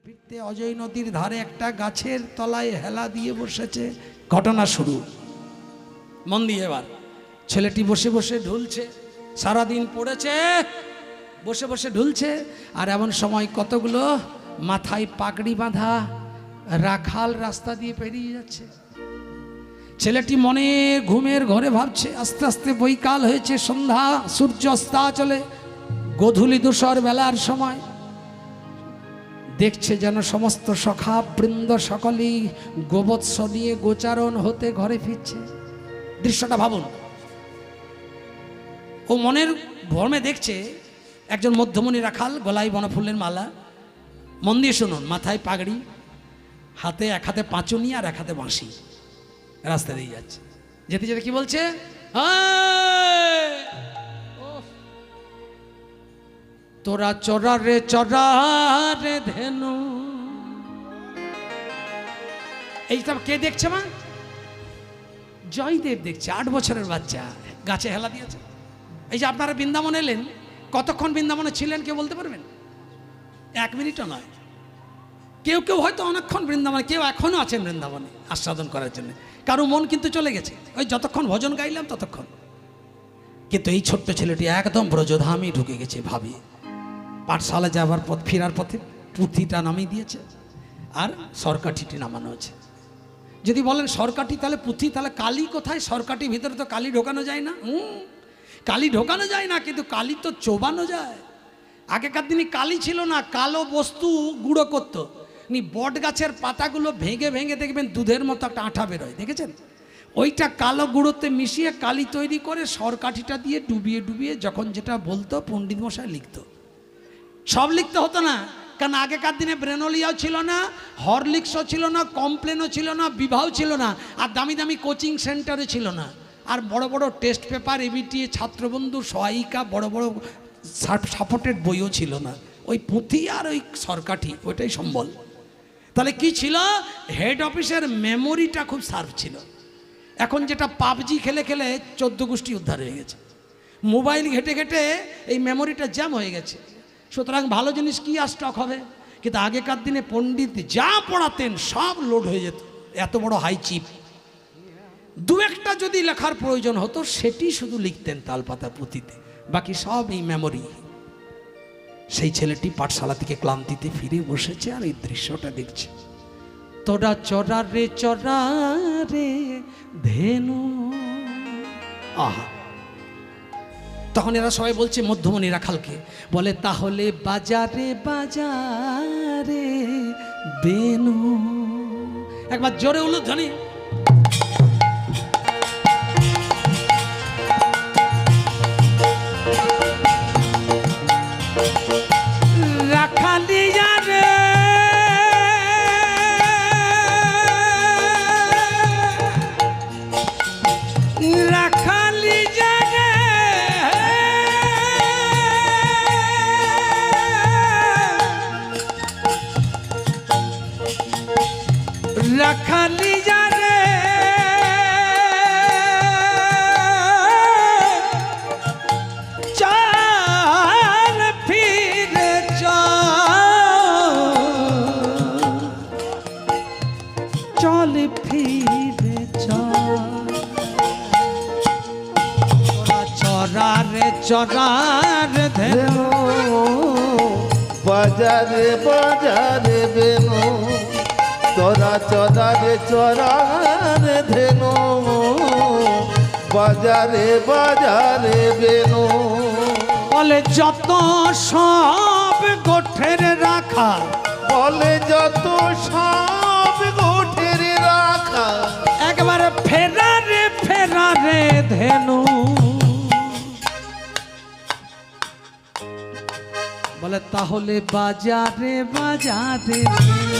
ফিরতে অজয় নদীর ধারে একটা গাছের তলায় হেলা দিয়ে বসেছে। ঘটনা শুরু, মন দিয়ে এবার। ছেলেটি বসে বসে ঢুলছে, সারাদিন পড়েছে, বসে বসে ঢুলছে। আর এমন সময় কতগুলো মাথায় পাগড়ি বাঁধা রাখাল রাস্তা দিয়ে পেরিয়ে যাচ্ছে। ছেলেটি মনে ঘুমের ঘরে ভাবছে, আস্তে আস্তে বৈকাল হয়েছে, সন্ধ্যা, সূর্য অস্তাচলে, গোধূলি ধূসর বেলার সময়। দেখছে যেন সমস্ত সখা বৃন্দ সকলেই গোবৎস নিয়ে গোচারণ হতে ঘরে ফিরছে। দৃশ্যটা ভাবুন। ও মনের ভ্রমে দেখছে একজন মধ্যমণি রাখাল, গলায় বনফুলের মালা, মন দিয়ে শুনুন, মাথায় পাগড়ি, হাতে এক হাতে পাঁচুনি আর এক হাতে বাঁশি, রাস্তা দিয়ে যাচ্ছে। যেতে যেতে কি বলছে, তোরা চরা রে ধেনু। এইটা কে দেখছে মা? জয়দেব দেখছে, 8 বছরের বাচ্চা, গাছে হেলা দিয়েছে। এই যে আপনারা বৃন্দাবন এলেন, কতক্ষণ বৃন্দাবনে ছিলেন কেউ বলতে পারবেন? 1 মিনিটও নয়। কেউ কেউ হয়তো অনেকক্ষণ বৃন্দাবনে, কেউ এখনো আছেন বৃন্দাবনে আস্বাদন করার জন্য। কারো মন কিন্তু চলে গেছে, ওই যতক্ষণ ভজন গাইলাম ততক্ষণ। কিন্তু এই ছোট্ট ছেলেটি একদম ব্রজধামই ঢুকে গেছে। ভাবি, পাঠশালা যাবার পথ, ফেরার পথে পুঁথিটা নামিয়ে দিয়েছে আর সরকাঠিটি নামানো আছে। যদি বলেন সরকাঠি তাহলে পুঁথি, তাহলে কালি কোথায়? সরকাঠির ভিতরে তো কালি ঢোকানো যায় না। কালি ঢোকানো যায় না, কিন্তু কালি তো চোবানো যায়। আগেকার দিনে কালি ছিল না, কালো বস্তু গুঁড়ো করতো। বট গাছের পাতাগুলো ভেঙে ভেঙে দেখবেন দুধের মতো একটা আঠা বেরোয়, দেখেছেন? ওইটা কালো গুঁড়োতে মিশিয়ে কালি তৈরি করে সরকাঠিটা দিয়ে ডুবিয়ে ডুবিয়ে যখন যেটা বলতো পণ্ডিত মশাই লিখতো। সব লিখতে হতো না, কারণ আগেকার দিনে ব্রেনোলিয়াও ছিল না, হরলিক্সও ছিল না, কমপ্লেনও ছিল না, বিবাহ ছিল না, আর দামি দামি কোচিং সেন্টারও ছিল না, আর বড় বড় টেস্ট পেপার, এবিটিএ, ছাত্রবন্ধু, সহায়িকা, বড় বড় সাপোর্টেড বইও ছিল না। ওই পুঁথি আর ওই সরকাঠি, ওইটাই সম্বল। তাহলে কি ছিল? হেড অফিসের মেমোরিটা খুব শার্প ছিল। এখন যেটা পাবজি খেলে খেলে 14 গোষ্ঠী উদ্ধার হয়ে গেছে, মোবাইল ঘেটে ঘেটে এই মেমোরিটা জ্যাম হয়ে গেছে। সুতরাং ভালো জিনিস কি আর স্টক হবে? কিন্তু আগেকার দিনে পণ্ডিত যা পড়াতেন সব লোড হয়ে যেত, এত বড় হাই চিপ। দু একটা যদি লেখার প্রয়োজন হতো সেটি শুধু লিখতেন তালপাতা পুঁথিতে, বাকি সব এই মেমোরি। সেই ছেলেটি পাঠশালা থেকে ক্লান্তিতে ফিরে বসেছে আর এই দৃশ্যটা দেখছে। তোরা চরা রে ধেনু। আহা, তখন এরা সবাই বলছে, মধ্যমণি রাখালকে বলে, তাহলে বাজারে বাজারে বেনু। একবার জোরে উলুধ্বনি। রাখালিয়া রে রাখালিয়া রে, রাখালিয়া রে, চল ফিরে চল ফিরে চল। চরা রে ধেনু, বাজারে বাজারে বেনু। তোরা চরা রে ধেনু, বাজারে বাজারে বেনু। বলে যত সব গোঠের রাখা, বলে যত সব গোঠের রাখা, একবারে ফেরারে ধেনু। বলে তাহলে বাজারে বাজারে ধেনু,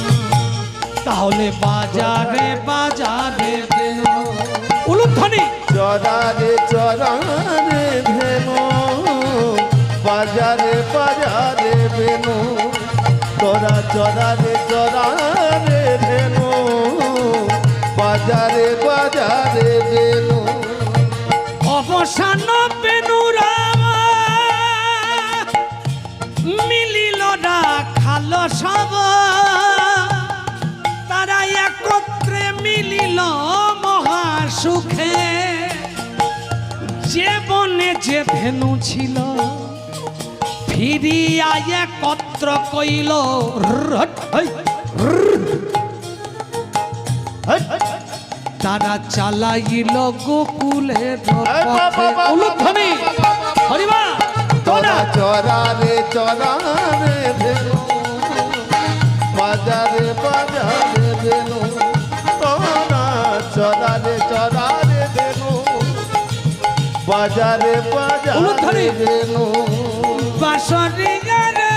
তাহলে বাজারে বাজারে ধেনু। উলুধ্বনি। চরা রে ধেনু, বাজারে বাজারে বেনু। তোরা চরা রে ধেনু, বাজারে বাজারে বেনু। অবসান বেনুরামা মিলিল না খালো সব। যে ভেনু ছিল ফিরিয়া একত্র কইল তারা চালাইল গোকুলের পথে। উলুধ্বনি হরিবা চরা চরা রে ধেনু বাজারে বাজারে ধেনু তোরা চরা রে ধেনু বাজারে বাজারে ধেনু বাঁশরি গানে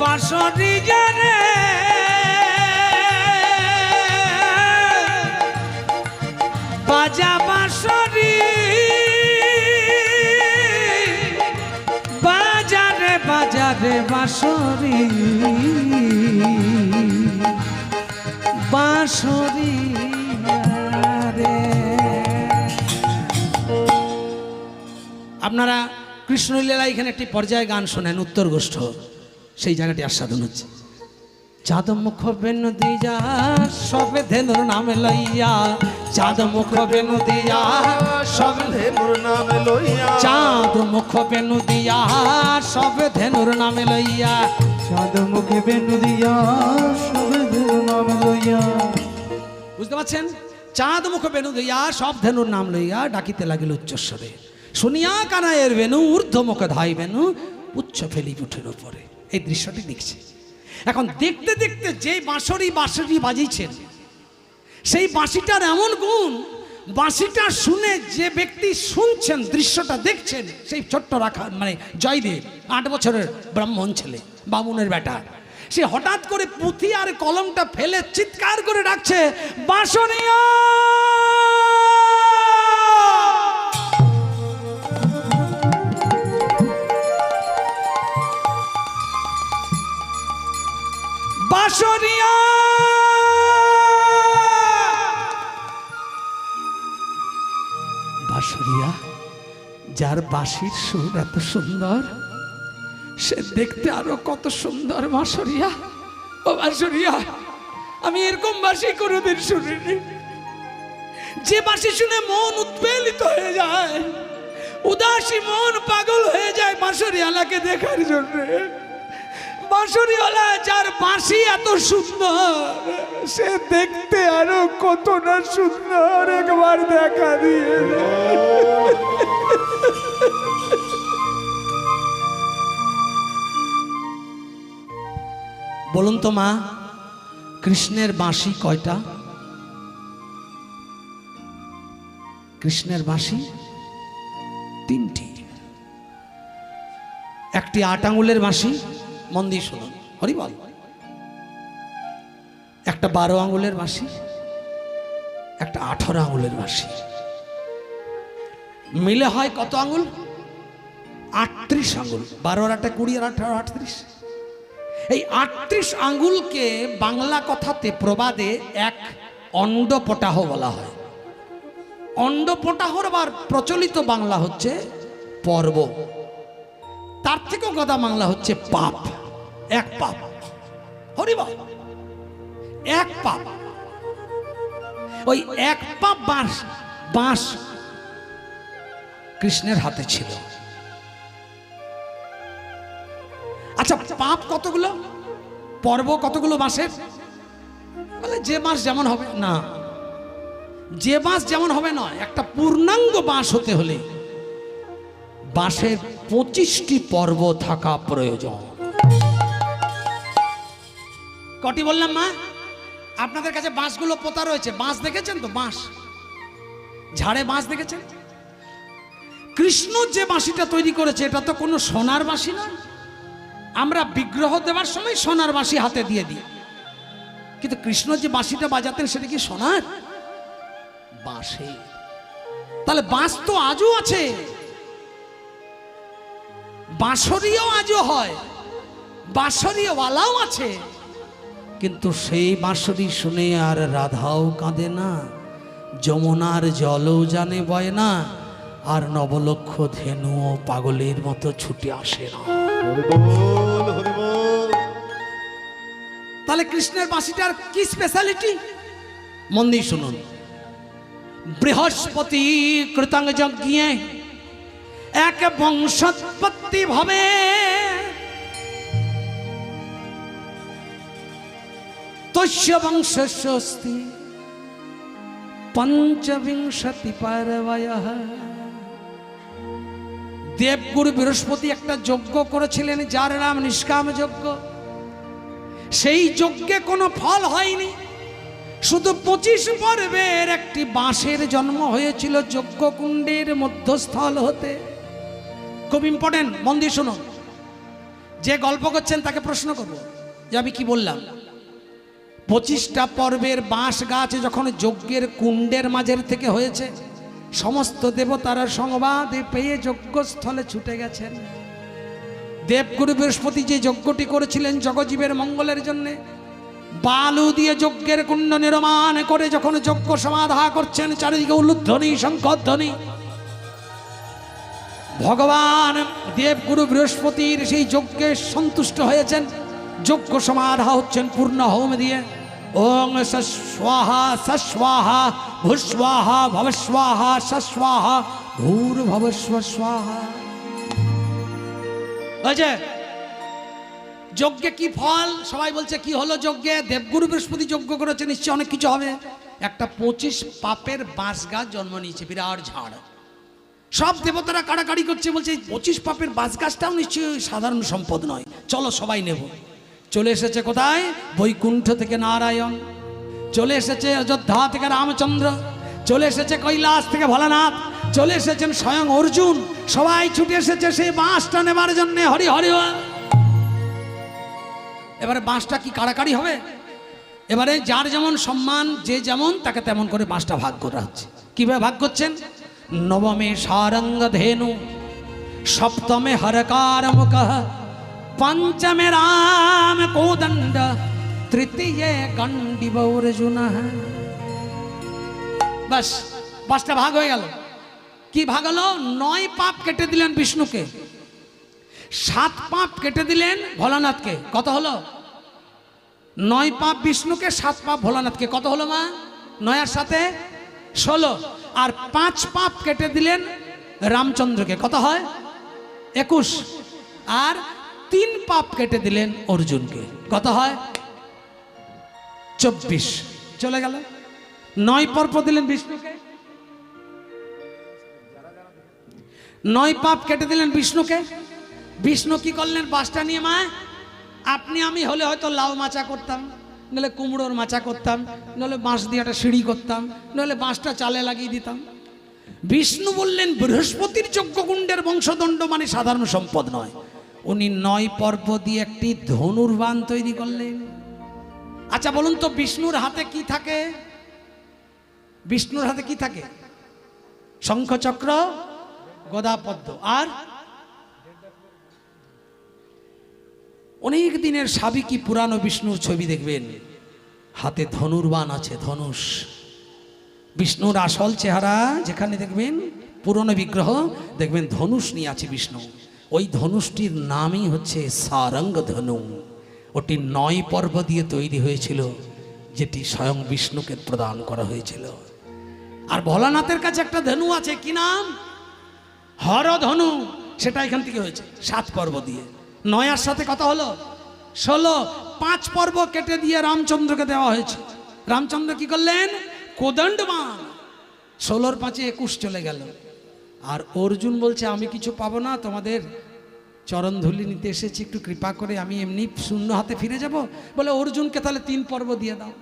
বাঁশরি গানে বাজা বাঁশরি বাজারে বাজারে বাঁশরি বাঁশরি রে। আপনারা কৃষ্ণলীলা এখানে একটি পর্যায়ে গান শোনেন উত্তর গোষ্ঠ, সেই জায়গাটি আস্বাদন হচ্ছে। চাঁদ মুখ বেনু দিয়া সবে ধেনুর নামে লইয়া, চাঁদ মুখ বেনু দিয়া সবে ধেনুর নামে লইয়া, চাঁদ মুখ বেনু দিয়া সবে ধেনুর নামে লইয়া, চাঁদ মুখে বেনু দিয়া সবে ধেনুর নামে লইয়া। বুঝতে পারছেন? চাঁদ মুখ বেনু দিয়া সব ধেনুর নাম লইয়া ডাকিতে লাগিল উচ্চস্বরে, শুনিয়া কানায়ের বেনু ঊর্ধ্ব মুখে ধাই বেনু উচ্চ ফেলি উঠের উপরে। এই দৃশ্যটি দেখছে। এখন দেখতে দেখতে যে বাঁশরি বাজিয়েছেন, সেই বাঁশিটার এমন গুণ, বাঁশিটা শুনে যে ব্যক্তি শুনছেন, দৃশ্যটা দেখছেন, সেই ছোট্ট রাখা মানে জয়দেব 8 বছরের ব্রাহ্মণ ছেলে, বামুনের বেটা, সে হঠাৎ করে পুঁথি আর কলমটা ফেলে চিৎকার করে ডাকছে, বাঁশরিয়া। বাঁশরিয়া বাঁশরিয়া, যার বাঁশির সুর এত সুন্দর, সে দেখতে আরো কত সুন্দর। বাঁশরিয়া, ও বাঁশরিয়া, আমি এরকম বাঁশি কোনোদিন শুনিনি। যে বাঁশি শুনে মন উৎপেলিত হয়ে যায়, উদাসী মন পাগল হয়ে যায় বাঁশরিয়ালাকে দেখার জন্য। বাঁশরিওয়ালা যার বাঁশি এত সুন্দর, সে দেখতে আরো কত না সুন্দর, একবার দেখা দিয়ে। বলুন তো মা, কৃষ্ণের বাঁশি কয়টা? কৃষ্ণের বাঁশি 3টি। একটি 8 আঙুলের বাঁশি, মন দিয়ে শুনুন, হরিবল। একটা 12 আঙুলের বাঁশি, একটা 18 আঙুলের বাঁশি। মিলে হয় কত আঙুল? 38 আঙুল। 12 আর 8 20 আর 18 38। এই 38 আঙুলকে বাংলা কথাতে প্রবাদে এক অন্ডপটাহ বলা হয়। অন্ডপটাহর আবার প্রচলিত বাংলা হচ্ছে পর্ব, তার থেকেও গদা বাংলা হচ্ছে পাপ। এক পাপ, হরিবল, এক পাপ। ওই এক পাপ বাঁশ কৃষ্ণের হাতে ছিল। আচ্ছা, পাপ কতগুলো, পর্ব কতগুলো বাঁশের? বলে যে বাঁশ যেমন হবে না, যে বাঁশ যেমন হবে নয়, একটা পূর্ণাঙ্গ বাঁশ হতে হলে বাঁশের 25টি পর্ব থাকা প্রয়োজন। কটি বললাম মা? আপনাদের কাছে বাঁশগুলো পোতা রয়েছে, বাঁশ দেখেছেন তো? বাঁশ, ঝাড়ে বাঁশ দেখেছেন? কৃষ্ণ যে বাঁশিটা তৈরি করেছে, এটা তো কোনো সোনার বাঁশি নয়। আমরা বিগ্রহ দেওয়ার সময় সোনার বাঁশি হাতে দিয়ে দিই, কিন্তু কৃষ্ণ যে বাঁশিটা বাজাতেন সেটা কি সোনার? বাঁশে। তাহলে বাঁশ তো আজও আছে, বাঁশরিও আজও হয়, বাঁশরিওয়ালাও আছে, কিন্তু সেই বাঁশরি শুনে আর রাধাও কাঁদে না, যমুনার জলও জানে বয় না, আর নবলক্ষ ধেনুও পাগলের মতো ছুটে আসে না। তাহলে কৃষ্ণের বাঁশিটার কি স্পেশালিটি? মন দিয়ে শুনুন। বৃহস্পতি কৃতাঙ্গ যজ্ঞে এক বংশোৎপত্তি ভাবে তস্য বংশস্যস্তি পঞ্চবিংশতি পারবয়ঃ। দেবগুরু বৃহস্পতি একটা যজ্ঞ করেছিলেন যার নাম নিষ্কাম যজ্ঞ। সেই যজ্ঞে কোনো ফল হয়নি, শুধু 25 পর্বের একটি বাঁশের জন্ম হয়েছিল যজ্ঞকুণ্ডের মধ্যস্থল হতে। খুব ইম্পর্টেন্ট, মন দিয়ে শুনুন। যে গল্প করছেন তাকে প্রশ্ন করব যে আমি কি বললাম। 25টা পর্বের বাঁশ গাছ যখন যজ্ঞের কুণ্ডের মাঝের থেকে হয়েছে, সমস্ত দেবতারা সংবাদ পেয়ে যজ্ঞস্থলে ছুটে গেছেন। দেবগুরু বৃহস্পতি যে যজ্ঞটি করেছিলেন জগজীবের মঙ্গলের জন্য, বালু দিয়ে যজ্ঞের কুণ্ড নির্মাণ করে যখন যজ্ঞ সমাধা করছেন, চারিদিকে উলুধ্বনি শঙ্খধ্বনি, ভগবান দেবগুরু বৃহস্পতির সেই যজ্ঞে সন্তুষ্ট হয়েছেন। যজ্ঞ সমাধা হচ্ছেন পূর্ণ হোম দিয়ে। ওং সস্বাহা সস্বাহা ভূস্বাহা ভবস্বাহা সস্বাহা ভূর্ভবস্ব স্বাহা। বুঝে যজ্ঞে কি ফল? সবাই বলছে কি হলো যজ্ঞে? দেবগুরু বৃহস্পতি যজ্ঞ করেছে, নিশ্চয় অনেক কিছু হবে। একটা 25 পাপের বাঁশ গাছ জন্ম নিয়েছে, বিরাট ঝাড়। সব দেবতারা কাড়াকাড়ি করছে, বলছে 25 পাপের বাঁশ গাছটাও নিশ্চয়ই সাধারণ সম্পদ নয়, চলো সবাই নেব। চলে এসেছে কোথায়? বৈকুণ্ঠ থেকে নারায়ণ, চলে এসেছে অযোধ্যা থেকে রামচন্দ্র, চলে এসেছে কৈলাস থেকে ভোলানাথ, চলে এসেছেন স্বয়ং অর্জুন। সবাই ছুটে এসেছে সেই বাঁশটা নেবার জন্য। হরি হরি। এবারে বাঁশটা কি কাড়াকাড়ি হবে? এবারে যার যেমন সম্মান, যে যেমন তাকে তেমন করে বাঁশটা ভাগ করা হচ্ছে। কিভাবে ভাগ করছেন? নবমে সারঙ্গ ধেনু, সপ্তমে হরকার মুখ, পঞ্চমে রাম কোদণ্ড, তৃতীয় গণ্ডিব অর্জুন। বাস, বাঁশটা ভাগ হয়ে গেল। কি ভাগ হলো? 9 পাপ কেটে দিলেন বিষ্ণুকে, 7 পাপ কেটে দিলেন ভোলানাথকে। কত হলো? 9 পাপ বিষ্ণুকে, 7 পাপ ভোলানাথকে। কত হলো মা? 9 আর 7 16। আর 5 পাপ কেটে দিলেন রামচন্দ্রকে। কত হয়? 21। আর 3 পাপ কেটে দিলেন অর্জুনকে। কত হয়? 24। চলে গেল। 9 পর্ব দিলেন বিষ্ণুকে, 9 পাপ কেটে দিলেন বিষ্ণুকে। বিষ্ণু কি করলেন? বাঁশটা নিয়ে মা, আপনি আমি হলে হয়তো লাউ মাচা করতাম, নাহলে কুমড়োর মাচা করতাম, নাহলে বাঁশ দিয়ে একটা সিঁড়ি করতাম, নাহলে বাঁশটা চালে লাগিয়ে দিতাম। বিষ্ণু বললেন বৃহস্পতির যজ্ঞকুণ্ডের বংশদণ্ড মানে সাধারণ সম্পদ নয়। উনি 9 পর্ব দিয়ে একটি ধনুর্বাণ তৈরি করলেন। আচ্ছা বলুন তো, বিষ্ণুর হাতে কি থাকে? বিষ্ণুর হাতে কি থাকে? শঙ্খচক্র, গদা, পদ্ম। আর অনেক দিনের সাবেকি পুরানো বিষ্ণুর ছবি দেখবেন, হাতে ধনুর্বাণ আছে, ধনুষ। বিষ্ণুর আসল চেহারা যেখানে দেখবেন, পুরনো বিগ্রহ দেখবেন ধনুষ নিয়ে আছে বিষ্ণু। ওই ধনুষটির নামই হচ্ছে সারঙ্গ ধনু। ওটি 9 পর্ব দিয়ে তৈরি হয়েছিল, যেটি স্বয়ং বিষ্ণুকে প্রদান করা হয়েছিল। আর ভোলানাথের কাছে একটা ধনু আছে, কি নাম? হরধনু। সেটা এখান থেকে হয়েছে 7 পর্ব দিয়ে। 9 আর 7 কত হলো? 16। 5 পর্ব কেটে দিয়ে রামচন্দ্রকে দেওয়া হয়েছে। রামচন্দ্র কি করলেন? কোদণ্ডবাণ। 16 5 21 চলে গেল। আর অর্জুন বলছে আমি কিছু পাবো না, তোমাদের চরণ ধুলি নিতে এসেছি, একটু কৃপা করে আমি এমনি শূন্য হাতে ফিরে যাব। বলে অর্জুনকে তাহলে 3 পর্ব দিয়ে দাও।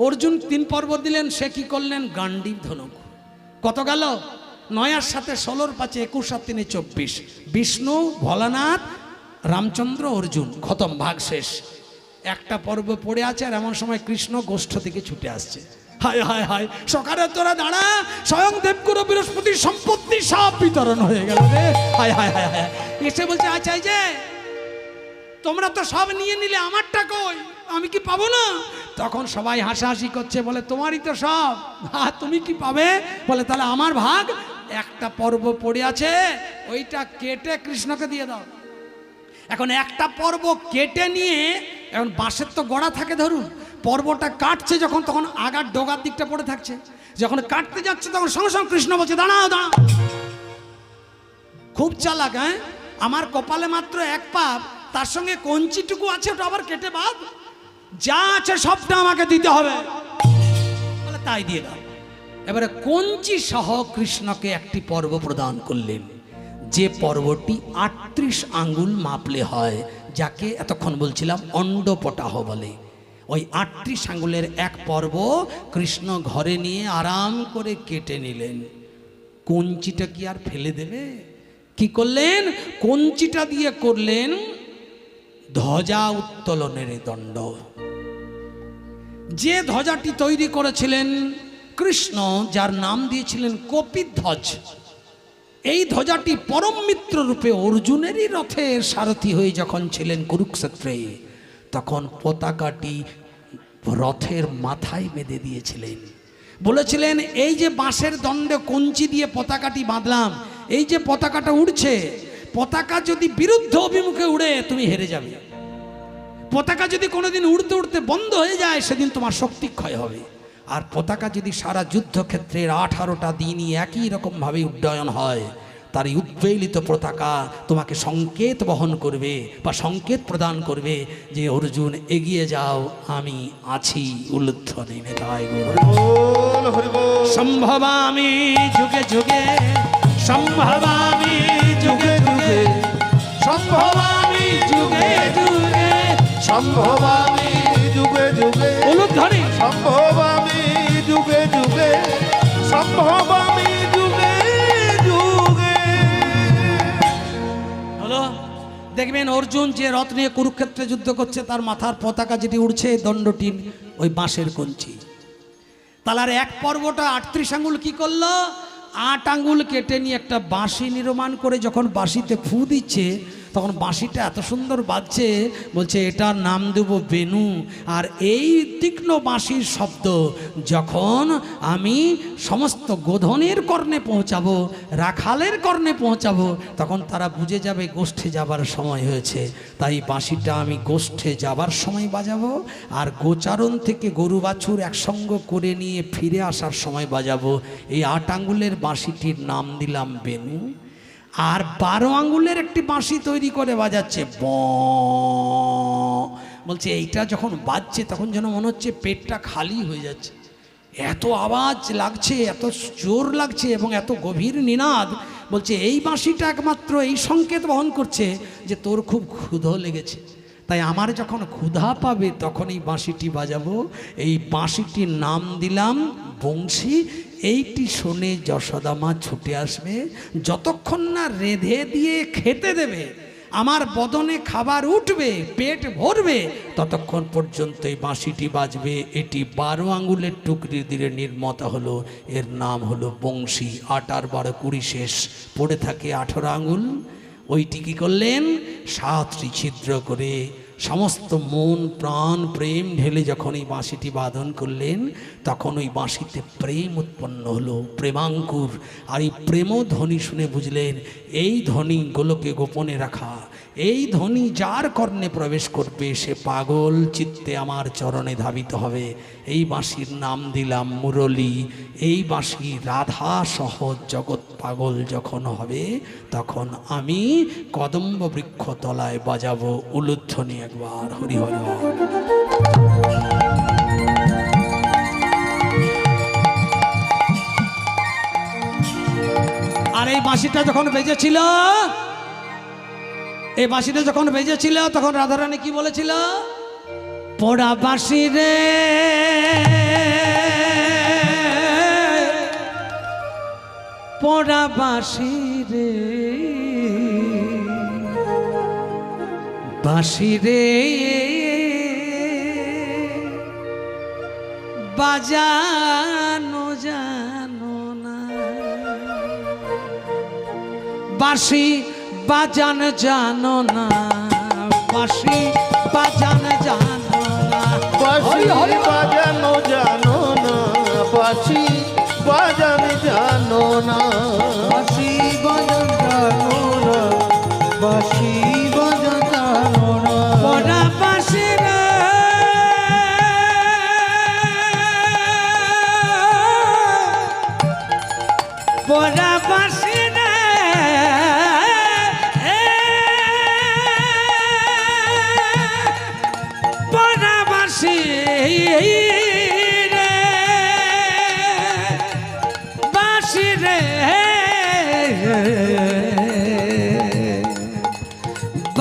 অর্জুন 3 পর্ব দিলেন। সে কি করলেন? গান্ডীব ধনুক। কত গেল? 9 আর 7 16 5 21 আর 3 24। বিষ্ণু, ভোলানাথ, রামচন্দ্র, অর্জুন, খতম, ভাগ শেষ। একটা পর্ব পড়ে আছে। আর এমন সময় কৃষ্ণ গোষ্ঠ থেকে ছুটে আসছে। হায় হায় হায়, সকালে তোরা দাঁড়া, স্বয়ং দেবগুরু বৃহস্পতির সম্পত্তি সব বিতরণ হয়ে গেল রে। হায় হায় হায় হায়। এসে বলছে আচ্ছা, এই যে তোমরা তো সব নিয়ে নিলে, আমারটা কই? আমি কি পাবো না? তখন সবাই হাসাহাসি করছে, বলে তোমারই তো সব, তুমি কি পাবে? বলে তাহলে আমার ভাগ একটা পর্ব পড়ে আছে, ওইটা কেটে কৃষ্ণকে দিয়ে দাও। এখন একটা পর্ব কেটে নিয়ে, এখন বাঁশের তো গোড়া থাকে, ধরুন পর্বটা কাটছে যখন, তখন আগার ডগার দিকটা পড়ে থাকছে। যখন কাটতে যাচ্ছে তখন সঙ্গে সঙ্গে কৃষ্ণ বলছে দাঁড়াও দাঁড়াও। খুব চালাক, হ্যাঁ? আমার কপালে মাত্র এক পাপ, তার সঙ্গে কঞ্চিটুকু আছে, ওটা আবার কেটে বাদ, যা আছে সবটা আমাকে দিতে হবে। বলে তাই দিয়ে দাও। এবারে কঞ্চি সহ কৃষ্ণকে একটি পর্ব প্রদান করলেন, যে পর্বটি 38 আঙ্গুল মাপলে হয়, যাকে এতক্ষণ বলছিলাম অন্ডপটাহ বলে। ওই 38 আঙ্গুলের এক পর্ব কৃষ্ণ ঘরে নিয়ে আরাম করে কেটে নিলেন। কঞ্চিটা কি আর ফেলে দেবে? কি করলেন? কঞ্চিটা দিয়ে করলেন ধ্বজা উত্তোলনের দণ্ড। যে ধ্বজাটি তৈরি করেছিলেন কৃষ্ণ, যার নাম দিয়েছিলেন কপিধ্বজ, এই ধ্বজাটি পরম মিত্র রূপে অর্জুনেরই রথের সারথি হয়ে যখন ছিলেন কুরুক্ষেত্রে, তখন পতাকাটি রথের মাথায় বেঁধে দিয়েছিলেন। বলেছিলেন এই যে বাঁশের দণ্ডে কঞ্চি দিয়ে পতাকাটি বাঁধলাম, এই যে পতাকাটা উড়ছে, পতাকা যদি বিরুদ্ধ অভিমুখে উড়ে তুমি হেরে যাবে। পতাকা যদি কোনোদিন উড়তে উড়তে বন্ধ হয়ে যায়, সেদিন তোমার শক্তি ক্ষয় হবে। আর পতাকা যদি সারা যুদ্ধক্ষেত্রের 18টা দিনই একই রকমভাবে উড্ডয়ন হয়, তার এই উদ্বেলিত পতাকা তোমাকে সংকেত বহন করবে বা সংকেত প্রদান করবে যে অর্জুন এগিয়ে যাও, আমি আছি উলুধ্বনি নেতাই গুরু সম্ভবামি যুগে যুগে, সম্ভবামি যুগে যুগে, সম্ভবামি যুগে যুগে, সম্ভবামি যুগে যুগে, উলুধ্বনি সম্ভবামি যুগে যুগে, সম্ভবামি যুগে যুগে। হলো দেখবেন অর্জুন যে রথ নিয়ে কুরুক্ষেত্রে যুদ্ধ করছে, তার মাথার পতাকা যেটি উড়ছে, দণ্ডটি ওই বাঁশের কঞ্চি। তালার এক পর্বটা 38 আঙ্গুল কি করলো? 8 আঙ্গুল কেটে নিয়ে একটা বাঁশি নির্মাণ করে যখন বাঁশিতে ফু দিচ্ছে, তখন বাঁশিটা এত সুন্দর বাজছে, বলছে এটার নাম দেব বেনু। আর এই তীক্ষ্ণ বাঁশির শব্দ যখন আমি সমস্ত গোধনের কর্ণে পৌঁছাবো, রাখালের কর্ণে পৌঁছাবো, তখন তারা বুঝে যাবে গোষ্ঠে যাবার সময় হয়েছে। তাই বাঁশিটা আমি গোষ্ঠে যাবার সময় বাজাবো, আর গোচারণ থেকে গরু বাছুর একসঙ্গ করে নিয়ে ফিরে আসার সময় বাজাবো। এই 8 আঙ্গুলের বাঁশিটির নাম দিলাম বেনু। আর 12 আঙ্গুলের একটি বাঁশি তৈরি করে বাজাচ্ছে ব, বলছে এইটা যখন বাজছে তখন যেন মনে হচ্ছে পেটটা খালি হয়ে যাচ্ছে, এত আওয়াজ লাগছে, এত জোর লাগছে এবং এত গভীর নিনাদ। বলছে এই বাঁশিটা একমাত্র এই সংকেত বহন করছে যে তোর খুব ক্ষুধা লেগেছে। তাই আমার যখন ক্ষুধা পাবে তখন এই বাঁশিটি বাজাবো। এই বাঁশিটির নাম দিলাম বংশী। এইটি শুনে যশোদা মা ছুটে আসবে, যতক্ষণ না রেঁধে দিয়ে খেতে দেবে, আমার বদনে খাবার উঠবে, পেট ভরবে, ততক্ষণ পর্যন্ত এই বাঁশিটি বাজবে। এটি 12 আঙ্গুলের টুকরি দিয়ে নির্মিত হলো, এর নাম হলো বংশী। 8 আর 12 20 শেষ, পড়ে থাকে 18 আঙ্গুল। ওইটি কী করলেন? 7টি ছিদ্র করে সমস্ত মন প্রাণ প্রেম ঢেলে যখন এই বাঁশিটি বাদন করলেন, তখন ওই বাঁশিতে প্রেম উৎপন্ন হলো, প্রেমাঙ্কুর। আর এই প্রেম ধ্বনি শুনে বুঝলেন এই ধ্বনি গোলকে গোপনে রাখা, এই ধ্বনি যার কর্ণে প্রবেশ করবে সে পাগল চিত্তে আমার চরণে ধাবিত হবে। এই বাঁশির নাম দিলাম মুরলী। এই বাঁশি রাধা সহ জগৎ পাগল যখন হবে, তখন আমি কদম্ব বৃক্ষ তলায় বাজাবো উলুধ্বনি একবার। হরি হরি বল। আর এই বাঁশিটা যখন বেজেছিল, এই বাঁশিটা যখন বেজেছিল, তখন রাধারানী কি বলেছিল? পোড়া বাঁশি রে, পোড়া বাঁশি রে, বাঁশি রে বাজানো জানো না, বাঁশি বাজান জানো না, বাঁশি বাজান জানো না, বাঁশি বাজানো জানো না, বাঁশি বাজানো জানো না, বাঁশি বাজান জানো না, বাঁশি বাজান জানো না। পোড়া বাঁশি রে,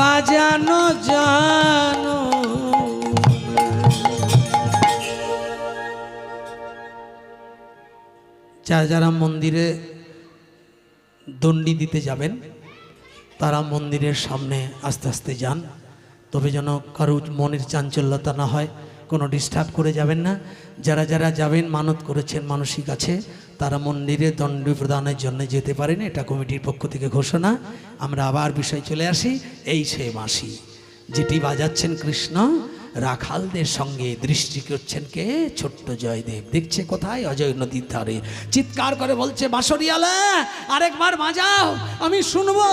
বাজানো জানো যারা যারা মন্দিরে দণ্ডি দিতে যাবেন তারা মন্দিরের সামনে আস্তে আস্তে যান, তবে যেন কারো মনের চাঞ্চল্যতা না হয়, কোনো ডিস্টার্ব করে যাবেন না। যারা যারা যাবেন মানত করেছেন মানসিক আছে তারা মন্দিরে দণ্ড প্রদানের জন্য যেতে পারেন, এটা কমিটির পক্ষ থেকে ঘোষণা। আমরা আবার বিষয় চলে আসি, এই সে বাঁশি যেটি বাজাচ্ছেন কৃষ্ণ রাখালদের সঙ্গে, দৃষ্টি করছেন কে? ছোট্ট জয়দেব। দেখছে কোথায়? অজয় নদীর ধারে। চিৎকার করে বলছে, বাঁশরিয়ালা আরেকবার বাজাও, আমি শুনবো।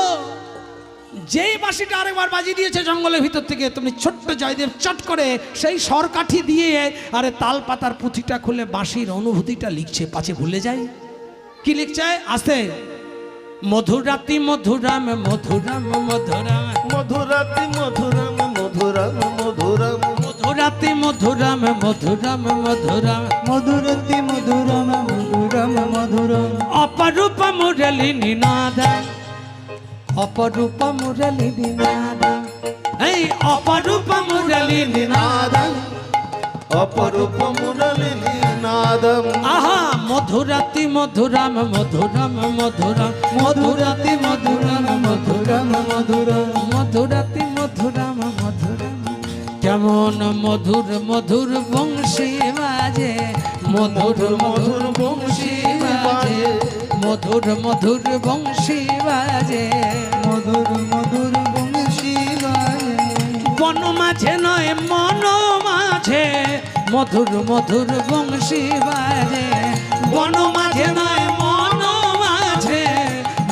যেই বাঁশিটা আরেকবার বাজিয়ে দিয়েছে জঙ্গলের ভিতর থেকে, তুমি ছোট্ট জয়দেব চট করে সেই সরকাঠি দিয়ে আরে তাল পাতার পুঁথিটা খুলে বাঁশির অনুভূতিটা লিখছে, পাছে ভুলে যায়। কি লিখছে? আসতে মধুরাতি মধুরাম মধুরাম মধুরাম মধুরাতি মধুরাম মধুরাম মধুরাম মধুরাতি মধুরাম মধুরাম মধুরাম মধুরতি মধুরম মধুরম মধুরম অপরূপ মুরলী নিনাদ, অপরূপ মুরলী নিনাদ, এই অপরূপ মুরলী নিনাদ, অপরূপ মুরলী নাদম। আহা মধুরাতি মধুরাম মধুরাম মধুরাম মধুরাতি মধুরাম মধুরাম মধুরাম মধুরাতি মধুরাম মধুরাম। কেমন মধুর মধুর বংশী বাজে, মধুর মধুর বংশী বাজে, মধুর মধুর বংশী বাজে, মধুর মধুর বংশী বাজে। বন মাঝে নয় মন মাঝে, মধুর মধুর বংশী বাজে, বন মাঝে নয় মন মাঝে,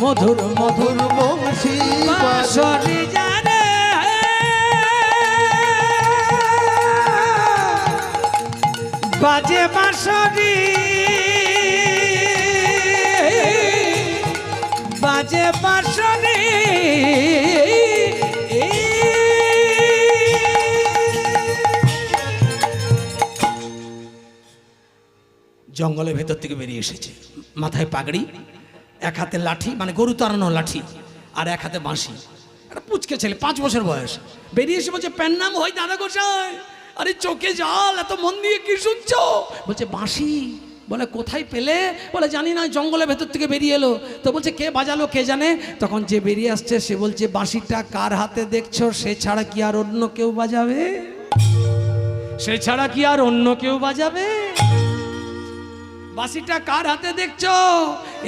মধুর মধুর বংশী বাঁশরি জানে বাজে বাঁশরি, বাজে বাঁশরি। জঙ্গলের ভেতর থেকে বেরিয়ে এসেছে, মাথায় পাগড়ি, এক হাতে লাঠি মানে গরু তাড়ানো লাঠি, আর এক হাতে বাঁশি। একটা পুচকে ছেলে 5 বছর বয়স বেরিয়ে এসে বলছে, প্যান নাম হয় দাদা গোসাই, আরে চোখে জল, এত মন দিয়ে কি শুনছো? বলছে বাঁশি। বলে কোথায় পেলে? বলে জানি না, জঙ্গলের ভেতর থেকে বেরিয়ে এলো। তো বলছে কে বাজালো কে জানে? তখন যে বেরিয়ে আসছে সে বলছে, বাঁশিটা কার হাতে দেখছো? সে ছাড়া কি আর অন্য কেউ বাজাবে? সে ছাড়া কি আর অন্য কেউ বাজাবে? বাঁশিটা কার হাতে দেখছো?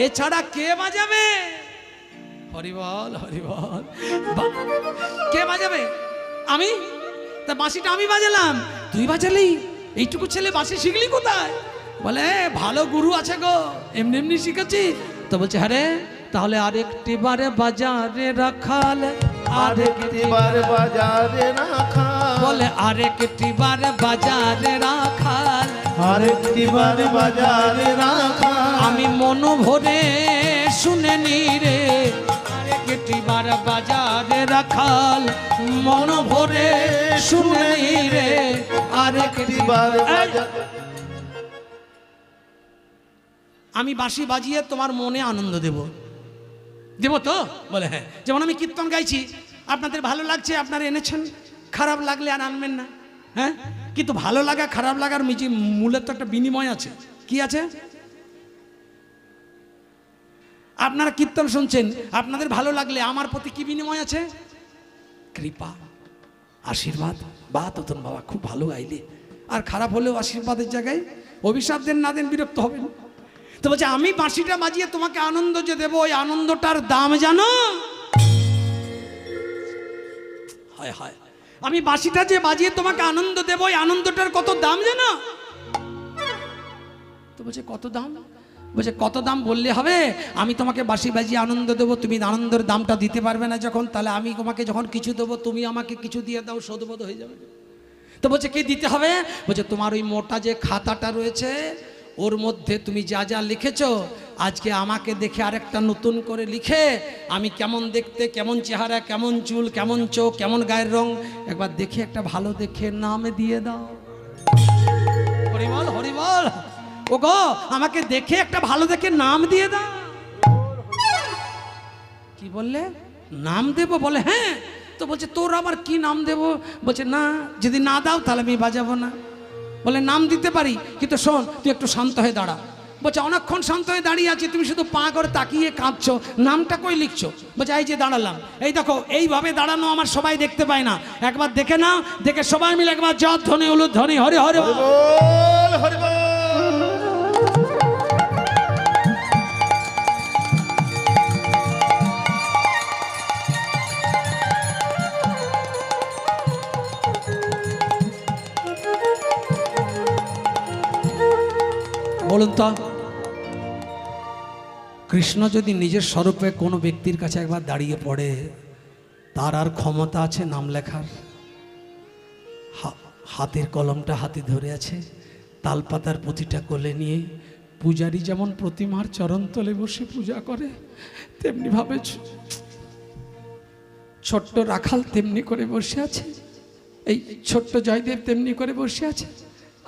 এছাড়া কে বাজাবে? হরিবল হরিবল। কে বাজাবে? আমি। তা বাঁশিটা আমি বাজালাম, তুই বাজালি? এইটুকু ছেলে বাঁশি শিখলি কোথায়? বলে ভালো গুরু আছে গো, এমনি এমনি শিখেছি। তো বলছে হ্যাঁ রে, তাহলে আরেকটি বারে বাজারে রাখাল, আরেকটি বার বাজারে রাখাল, বলে আরেকটি বারে বাজারে রাখাল, আরেকটি বার বাজারে রাখাল। আমি মন ভরে শুনে নি রে, আরেকটি বার বাজারে রাখাল, মন ভরে শুনে নি রে, আরেকটি বার বাজারে। আমি বাঁশি বাজিয়ে তোমার মনে আনন্দ দেব, দেব তো? বলে হ্যাঁ। যেমন আমি কীর্তন গাইছি, আপনাদের ভালো লাগছে, আপনারা এনেছেন, খারাপ লাগলে আর আনবেন না, হ্যাঁ? কিন্তু ভালো লাগা খারাপ লাগার মূলের তো একটা বিনিময় আছে। কি আছে? আপনারা কীর্তন শুনছেন, আপনাদের ভালো লাগলে আমার প্রতি কি বিনিময় আছে? কৃপা, আশীর্বাদ। বা তোতন বাবা খুব ভালো গাইলে। আর খারাপ হলেও আশীর্বাদের জায়গায় অভিশাপ দেন না দেন বিরক্ত হবেন। তো বলছে আমি বাঁশিটা বাজিয়ে তোমাকে আনন্দ যে দেবো, ওই আনন্দটার দাম জানো? হায় হায়, আমি বাঁশিটা যে বাজিয়ে তোমাকে আনন্দ দেবো, ওই আনন্দটার কত দাম জানো? তো বলছে কত দাম? বলছে কত দাম বললে হবে? আমি তোমাকে বাঁশি বাজিয়ে আনন্দ দেবো, তুমি আনন্দের দামটা দিতে পারবে না যখন, তাহলে আমি তোমাকে যখন কিছু দেবো তুমি আমাকে কিছু দিয়ে দাও, শোধবোধ হয়ে যাবে। তো বলছে কি দিতে হবে? বলছে তোমার ওই মোটা যে খাতাটা রয়েছে ওর মধ্যে তুমি যা যা লিখেছো, আজকে আমাকে দেখে আরেকটা নতুন করে লিখে, আমি কেমন দেখতে, কেমন চেহারা, কেমন চুল, কেমন চোখ, কেমন গায়ের রং, একবার দেখে একটা ভালো দেখে নাম দিয়ে দাও। হরিবল হরিবল। ও গো, আমাকে দেখে একটা ভালো দেখে নাম দিয়ে দাও। কি বললে? নাম দেবো? বলে হ্যাঁ। তো বলছে তোর আবার কি নাম দেব? বলছে না, যদি না দাও তাহলে আমি বাজাবো না। বলে নাম দিতে পারি, কিন্তু শোন তুই একটু শান্ত হয়ে দাঁড়া। বলছে অনেকক্ষণ শান্ত হয়ে দাঁড়িয়ে আছি, তুমি শুধু পা করে তাকিয়ে কাঁদছো, নামটা কই লিখছো? বলছে এই যে দাঁড়ালাম। এই দেখো এইভাবে দাঁড়ানো আমার সবাই দেখতে পায় না, একবার দেখে নাও, দেখে সবাই মিলে একবার জয় ধ্বনি উলুধ্বনি হরে হরে বল। বল হরি বল। বলুন তো, কৃষ্ণ যদি নিজের স্বরূপে কোনো ব্যক্তির কাছে একবার দাঁড়িয়ে পড়ে, তার আর ক্ষমতা আছে নাম লেখার? হাতের কলমটা হাতে ধরে আছে, তালপাতার প্রতিটা কোলে নিয়ে পূজারী যেমন প্রতিমার চরণতলে বসে পূজা করে, তেমনিভাবে ছোট্ট রাখাল তেমনি করে বসে আছে, এই ছোট্ট জয়দেব তেমনি করে বসে আছে,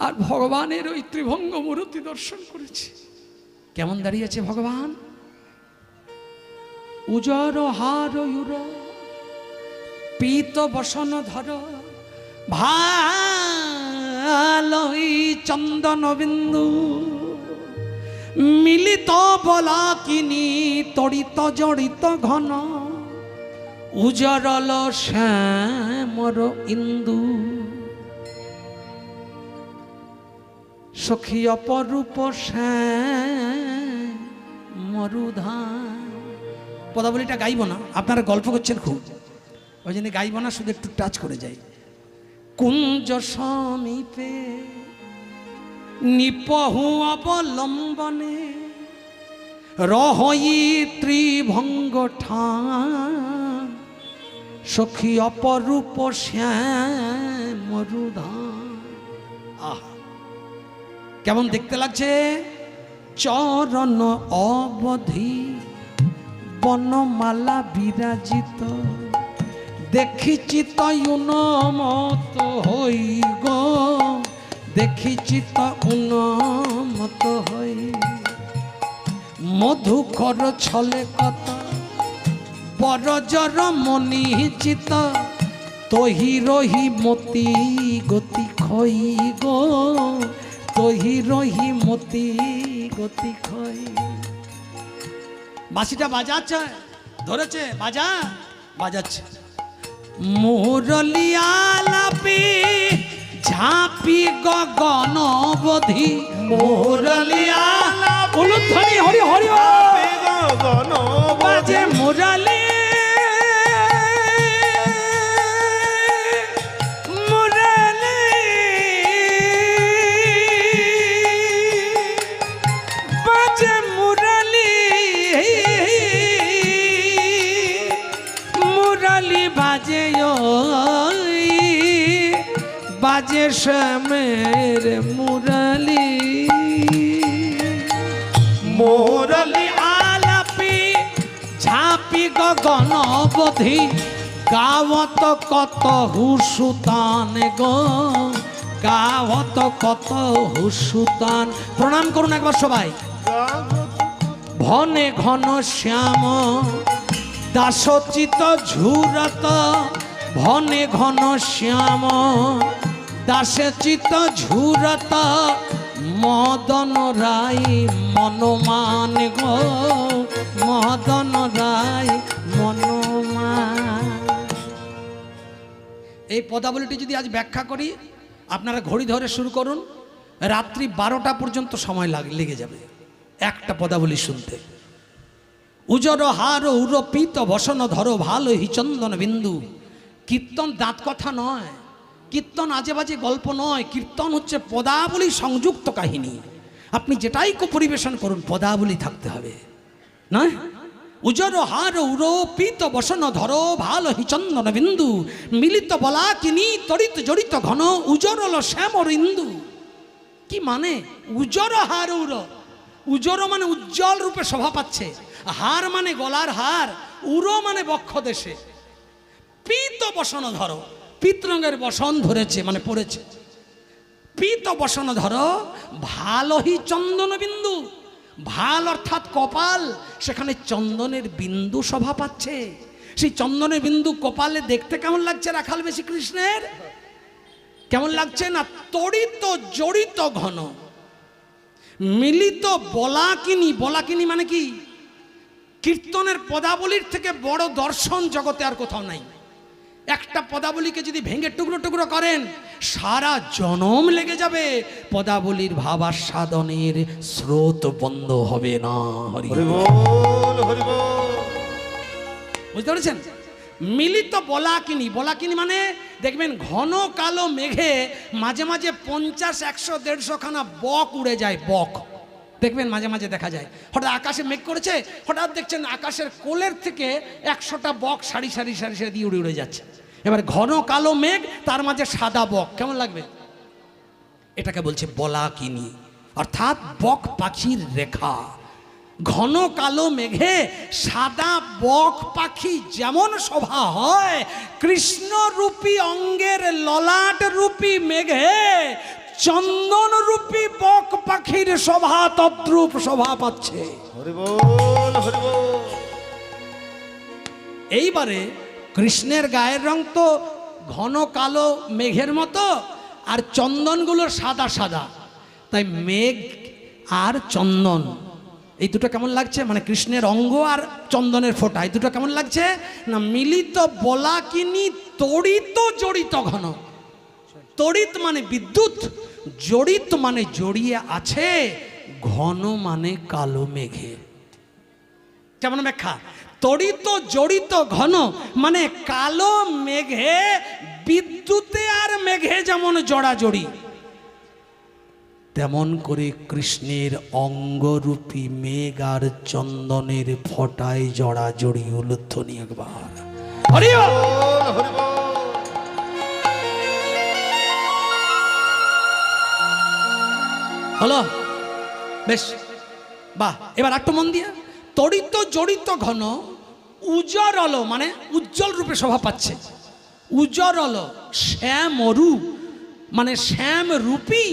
আর ভগবানের ওই ত্রিভঙ্গ মূর্তি দর্শন করেছি। কেমন দাঁড়িয়ে আছে ভগবান? উজর হার ইউর পীত বসন ধর ভালই চন্দন বিন্দু মিলিত বলাকিনি তড়িত জড়িত ঘন উজরল শ্যামর ইন্দু সখী অপরূপ মরুধান। পদাবলীটা গাইব না, আপনারা গল্প করছেন খুব, ওই জন্য গাইব না, শুধু একটু টাচ করে যাই। কুঞ্জ সমীপে নিপহু অবলম্বনে রহই ত্রিভঙ্গ ঠান সখী অপরূপ শ্যামরুধান। আহা কেমন দেখতে লাগছে! চরণ অবধি বনমালা বিরাজিত দেখিছি তয়ুনমত হই গো, দেখিছি তয়ুনমত হই মধুকর ছলে কথা বরজর মনি চিত তহি রহি মতি গতি খই গো, তহি রহি মতি গতি খই। বাঁশিটা বাজাচ্ছে, ধরেছে, বাজা বাজাচ্ছে। মুরলি আলাপি ঝাঁপি গগন বধি মুরলি আলাপি উলুধ্বনি হরি হরি গগন বাজে মুরলি বাজে শ্যামের মুরলি মুরলি আলাপি ঝাঁপি গগন বধি গাওত কত হুসুতান গো, গাওত কত হুসুতান। প্রণাম করুন একবার সবাই। ভনে ঘন শ্যাম দাসচিত ঝুরত ভনে ঘন শ্যাম দাসচিত ঝুরত মদন রায় মনমান গো, মদন রায় মনমান। এই পদাবলীটি যদি আজ ব্যাখ্যা করি, আপনারা ঘড়ি ধরে শুরু করুন, রাত্রি 12টা পর্যন্ত সময় লেগে যাবে একটা পদাবলী শুনতে। উজর হার উরপিত বসন ধরো ভালো হিচন্দন বিন্দু। কীর্তন দাঁত কথা নয়, কীর্তন আজে বাজে গল্প নয়, কীর্তন হচ্ছে পদাবলী সংযুক্ত কাহিনী। আপনি যেটাই পরিবেশন করুন পদাবলী থাকতে হবে, না? উজর হার উরপিত বসন ধরো ভালো হিচন্দন বিন্দু মিলিত বলা কিনি তড়িত জড়িত ঘন উজরল শ্যামর ইন্দু। কি মানে? উজর হার উর, উজর মানে উজ্জ্বল রূপে শোভা পাচ্ছে, হার মানে গলার হার, উরো মানে বক্ষ দেশে। পীত বসন ধরো, পীত রঙের বসন ধরেছে মানে পড়েছে। পীত বসন ধরো ভালোহি চন্দন বিন্দু, ভাল অর্থাৎ কপাল, সেখানে চন্দনের বিন্দু শোভা পাচ্ছে। সেই চন্দনের বিন্দু কপালে দেখতে কেমন লাগছে রাখাল বেশি কৃষ্ণের? কেমন লাগছে না? তড়িত জড়িত ঘন মিলিত বলাকিনী। বলাকিনী মানে কি? কীর্তনের পদাবলীর থেকে বড় দর্শন জগতে আর কোথাও নাই। একটা পদাবলীকে যদি ভেঙে টুকরো টুকরো করেন, সারা জনম লেগে যাবে, পদাবলীর ভাবাস্বাদনের স্রোত বন্ধ হবে না। হরি হরিবোল হরিবোল। বুঝতে পেরেছেন? মিলিত বলাকিনী। বলাকিনী মানে দেখবেন ঘন কালো মেঘে মাঝে মাঝে 50, 100, 150 খানা বক উড়ে যায়। বক দেখবেন মাঝে মাঝে দেখা যায়। হঠাৎ আকাশে মেঘ করেছে, হঠাৎ দেখছেন আকাশের কোলের থেকে 100টা বক সারি সারি সারি সারি দিয়ে উড়ে উড়ে যাচ্ছে। এবার ঘন কালো মেঘ, তার মাঝে সাদা বক, কেমন লাগবে? এটাকে বলছে বলাকিনী, অর্থাৎ বক পাখির রেখা। ঘন কালো মেঘে সাদা বক পাখি যেমন শোভা হয়, কৃষ্ণ রূপী অঙ্গের ললাট রূপী মেঘে চন্দন রূপী বক পাখির শোভা তদ্রূপ শোভা পাচ্ছে। হরিবোল হরিবোল। এইবারে কৃষ্ণের গায়ের রং তো ঘন কালো মেঘের মতো, আর চন্দনগুলোর সাদা সাদা। তাই মেঘ আর চন্দন এই দুটো কেমন লাগছে? মানে কৃষ্ণের অঙ্গ আর চন্দনের ফোঁটা, এই দুটো কেমন লাগছে না? মিলিত বলাকিনী তড়িত জড়িত ঘন। তড়িৎ মানে বিদ্যুৎ, জড়িত মানে জড়িয়ে আছে, ঘন মানে কালো মেঘে। কেমন ব্যাখ্যা? তড়িত জড়িত ঘন মানে কালো মেঘে বিদ্যুতে আর মেঘে যেমন জড়াজড়ি, তেমন করে কৃষ্ণের অঙ্গরূপী মেঘ আর চন্দনের ফটায় জড়াজড়ি। উলুধ্বনি একবার হরি বল। হলো বেশ, বাহ। এবার একটু মন দিয়ে, তড়িত জড়িত ঘন উজ্জ্বল মানে উজ্জ্বল রূপে শোভা পাচ্ছে। উজ্জ্বল শ্যামরু মানে শ্যাম রূপী,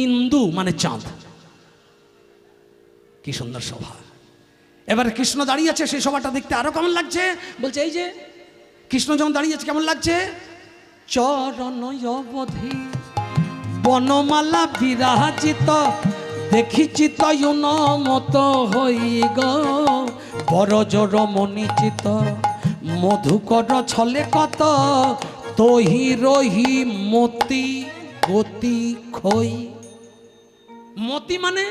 ইন্দু মানে চাঁদ। কি সুন্দর শোভা। এবার কৃষ্ণ দাঁড়িয়ে আছে, সেই শোভাটা দেখতে আরো কেমন লাগছে? বলছে এই যে কৃষ্ণ যখন দাঁড়িয়ে আছে কেমন লাগছে? চরণ অবধি বনমালা বিরাজিত, দেখিছি তয়ুন মত হই গো, বরজ রমণীচিত মধুকর ছলে কত, তহি রহি মতি গতি খই। মতি মানে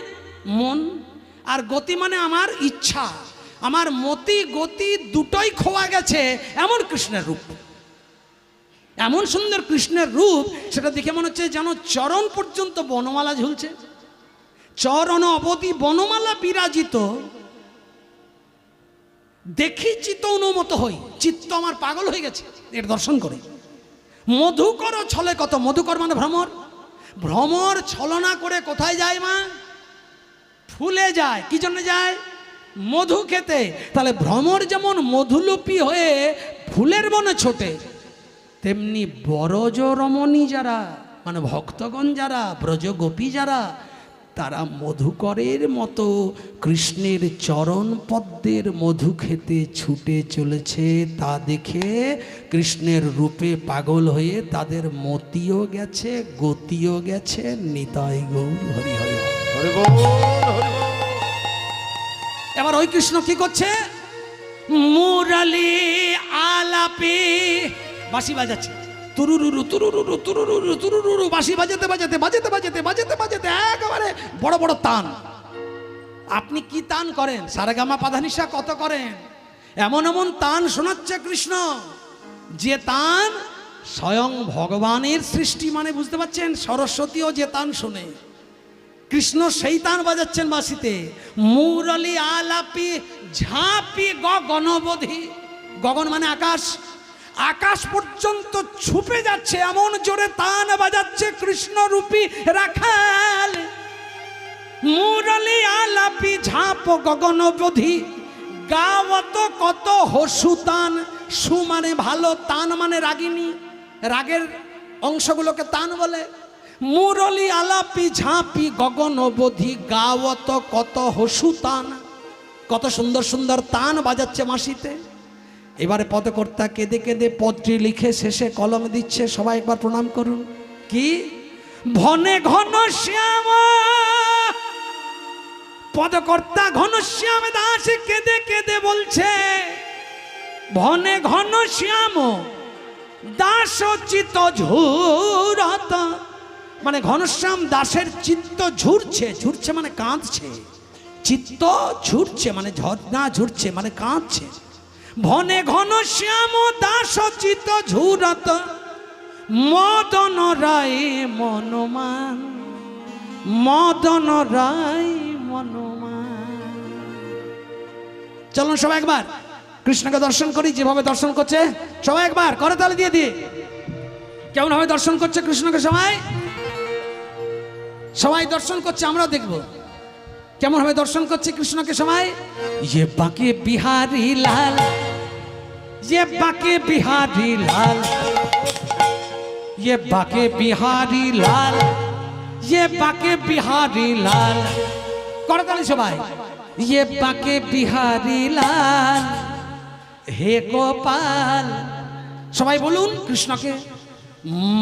মন, আর গতি মানে আমার ইচ্ছা। আমার মতি গতি দুটোই খোয়া গেছে এমন কৃষ্ণের রূপ। এমন সুন্দর কৃষ্ণের রূপ, সেটা দেখে মনে হচ্ছে যেন চরণ পর্যন্ত বনমালা ঝুলছে। চরণ অবধি বনমালা বিরাজিত, দেখি চিত্ত অনুমত হই, চিত্ত আমার পাগল হয়ে গেছে এর দর্শন করে। মধুকর ছলে কত, মধুকর মানে ভ্রমর। ভ্রমর ছলনা করে কোথায় যায় মা? ফুলে যায়। কি জন্য যায়? মধু খেতে। তাহলে ভ্রমর যেমন মধুলুপী হয়ে ফুলের বনে ছোটে, তেমনি বরজ রমণী যারা মানে ভক্তগণ যারা, ব্রজ গোপী যারা, তারা মধুকরের মতো কৃষ্ণের চরণ পদ্মের মধু খেতে ছুটে চলেছে। তা দেখে কৃষ্ণের রূপে পাগল হয়ে তাদের মতিও গেছে, গতিও গেছে। নিতাই গৌর হরি হরি হরিবোল হরিবোল। এবার ওই কৃষ্ণ কি করছে? মুরালি আলাপি বাঁশি বাজাচ্ছে। তুরুরুরু তুরুরুরু তুরুরুরু তুরুরুরু বাঁশি বাজাতে বাজাতে বাজাতে বাজাতে বাজাতে বাজাতে একেবারে বড় বড় তান। আপনি কি তান করেন? সারেগামা পাধানিসা কত করেন? এমন এমন তান শোনাচ্ছে কৃষ্ণ, যে তান স্বয়ং ভগবানের সৃষ্টি। মানে বুঝতে পারছেন, সরস্বতীও যে তান শোনে, কৃষ্ণ সেই তান বাজাচ্ছেন বাঁশিতে। মুরলি আলাপি ঝাঁপি গগনবধি। গগন মানে আকাশ, আকাশ পর্যন্ত ছুপে যাচ্ছে এমন জোরে তান বাজাচ্ছে কৃষ্ণরূপী রাখাল। মুরলি আলাপি ঝাঁপ গগনবধি, গাওয়াত কত হসু তান। সু মানে ভালো, তান মানে রাগিনী, রাগের অংশগুলোকে তান বলে। মুরলি আলাপি ঝাঁপি গগনবধি, গাওয়াত কত হসু তান। কত সুন্দর সুন্দর তান বাজাচ্ছে বাঁশিতে। এবারে পদকর্তা কেঁদে কেঁদে পদটি লিখে শেষে কলম দিচ্ছে, সবাই একবার প্রণাম করুন। কি ভনে ঘন শ্যাম, পদকর্তা ঘনশ্যাম দাস কেঁদে কেঁদে বলছে, ভনে ঘন শ্যাম দাস চিত্ত ঝুরত, মানে ঘনশ্যাম দাসের চিত্ত ঝুরছে, ঝুরছে মানে কাঁদছে, চিত্ত ঝুরছে মানে ঝর্ণা ঝুরছে মানে কাঁদছে। ভনে ঘনশ্যাম দাস চিত্ত ঝুরত, মদন রায় মনমান, মদন রায় মনমান। চলুন সবাই একবার কৃষ্ণকে দর্শন করি, যেভাবে দর্শন করছে সবাই একবার করতালি দিয়ে দিয়ে। কেমন ভাবে দর্শন করছে কৃষ্ণকে সবাই? সবাই দর্শন করছে, আমরাও দেখব কেমন ভাবে দর্শন করছে কৃষ্ণকে সবাই। ये बाके बिहारी लाल, ये बाके बिहारी लाल, ये बाके बिहारी लाल, ये बाके बिहारी लाल। করতালি সবাই। ये बाके बिहारी लाल হে গোপাল। সবাই বলুন কৃষ্ণকে,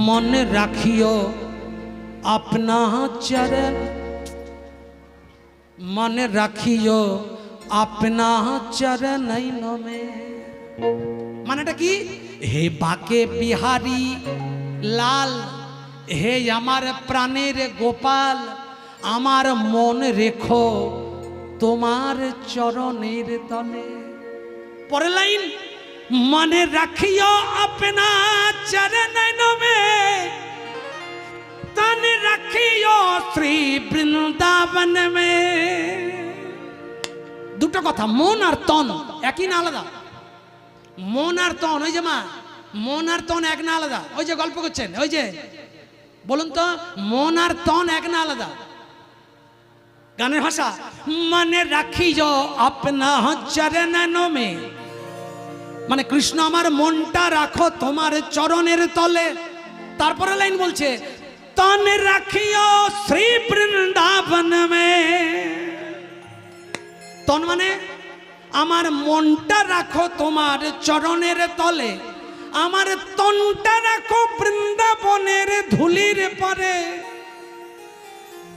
মনে রাখিও আপনা চরণ, মনে রাখিও আপনা চরণ মে। মানেটা কি? হে বাকে বিহারি লাল, হে আমার প্রাণের গোপাল, আমার মন রেখো তোমার চরণের তলে। পরের লাইন, মনে রাখিও আপনা চরণ মে, तन रखियो श्री বৃন্দাবন মে। দুটো কথা, মন আর তন একই না আলাদা? মন আর তন, ওই যে মা, মন আর তন এক না আলাদা? ওই যে গল্প করছেন, ওই যে বলুন তো, মন আর তন এক না আলাদা? গানের ভাষা। মনে রাখিও আপনা চরণ মে, মানে কৃষ্ণ আমার মনটা রাখো তোমার চরণের তলে। তারপরে লাইন বলছে, तन रखियो श्री বৃন্দাবন মে। তন মানে আমার মনটা রাখো তোমার চরণের তলে, আমার তনটা রাখো বৃন্দাবনের ধুলির পরে।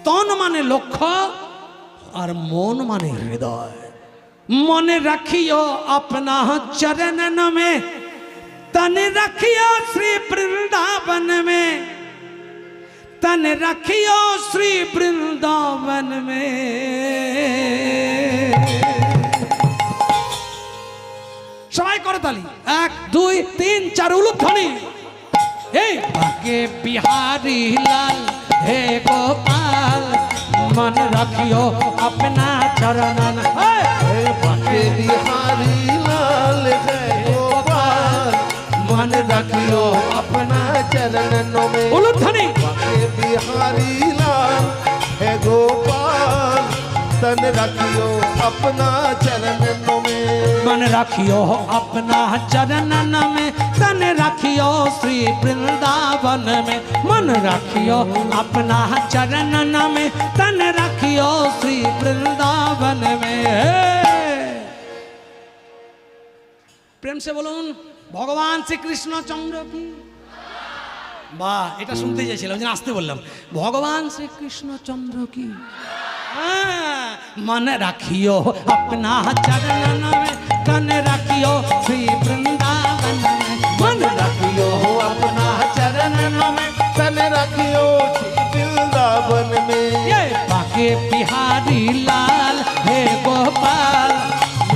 তন মানে লক্ষ্য আর মন মানে হৃদয়। মনে রাখিও আপনা চরণ মে, तन रखियो श्री বৃন্দাবন মে, तन रखियो श्री वृंदावन में। সবাই করতালি, 1 2 3 4 উলুধ্বনি। এই বাকে বিহারি লাল হে গোপাল, मन रखियो अपना चरणन। हे बाके बिहारी लाल हे गोपाल, मन रखियो अपना चरणों में। उलूध्वनि। बाके बिहारी लाल हे गोपाल, तन रखियो अपना चरणों में। मन रखियो अपना चरणन में, तन रखियो श्री वृंदावन में। मन रखियो अपना चरणन में, तन रखियो श्री वृंदावन में। प्रेम से बोलून भगवान श्री कृष्ण चंद्र की। বাহ, এটা শুনতে চাইছিলাম, যে আসতে বললাম, ভগবান শ্রী কৃষ্ণ চন্দ্র কি। मन रखियो अपना चरणन में, तन रखियो श्री वृंदावन में। मन रखियो अपना चरणन में, तन रखियो श्री वृंदावन में। ये बाके बिहारी लाल हे गोपाल,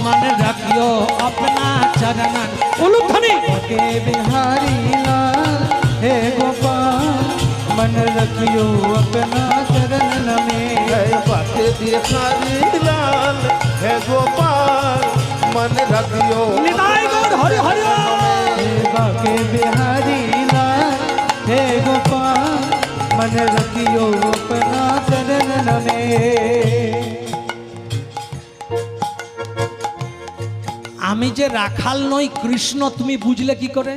मन रखियो अपना चरणन। उलूध्वनि। बाके बिहारी लाल हे गोपाल, मन रखियो अपना चरणन में। हे बाके बिहारी लाल हे गोपाल, मन रखियो निताई गौर हरि हरि। हे बाके बिहारी लाल हे गोपाल, मन रखियो अपना चरणन में। আমি যে রাখাল নই কৃষ্ণ তুমি বুঝলে কি করে?